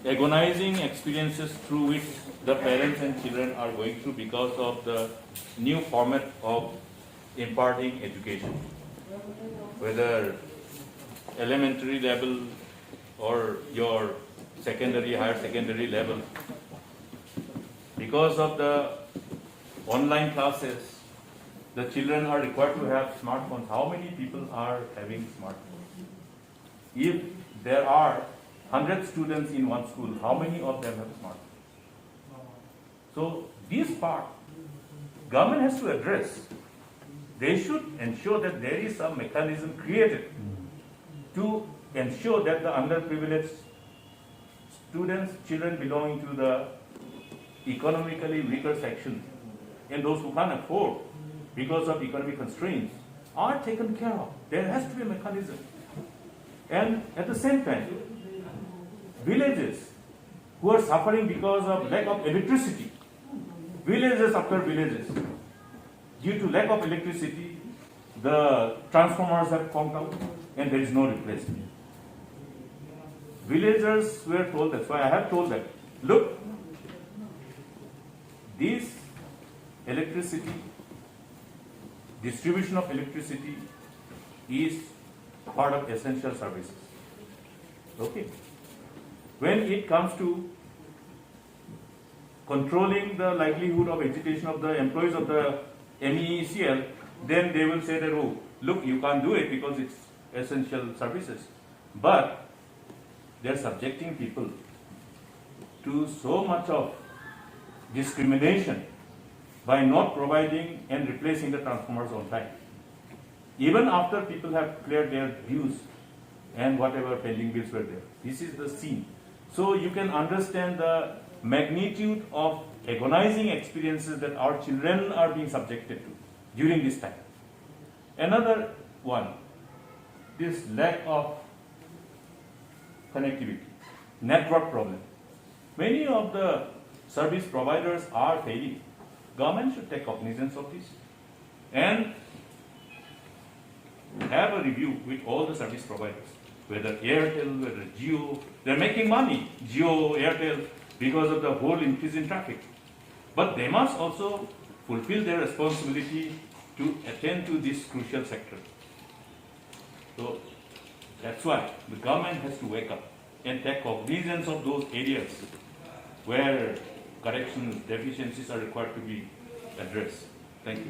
agonizing experiences through which the parents and children are going through because of the new format of imparting education, whether elementary level or your secondary, higher secondary level. Because of the online classes, the children are required to have smartphones. How many people are having smartphones? If there are 100 students in one school, how many of them have smartphones? So this part, government has to address. They should ensure that there is some mechanism created to ensure that the underprivileged students, children belonging to the economically weaker section and those who can't afford because of economic constraints are taken care of. There has to be a mechanism. And at the same time, villages who are suffering because of lack of electricity, villages after villages, due to lack of electricity, the transformers have conked out and there is no replacement. Villagers were told, that's why I have told them, look, this electricity, distribution of electricity is part of essential services. Okay. When it comes to controlling the livelihood of education of the employees of the MEECL, then they will say that, oh, look, you can't do it because it's essential services. But they're subjecting people to so much of discrimination by not providing and replacing the transformers on time. Even after people have cleared their dues and whatever pending bills were there. This is the scene. So you can understand the magnitude of agonizing experiences that our children are being subjected to during this time. Another one, this lack of connectivity, network problem. Many of the service providers are failing. Government should take cognizance of this and have a review with all the service providers, whether Airtel, whether Jio. They're making money, Jio, Airtel, because of the whole increase in traffic. But they must also fulfill their responsibility to attend to this crucial sector. So that's why the government has to wake up and take cognizance of those areas where corrections, deficiencies are required to be addressed. Thank you.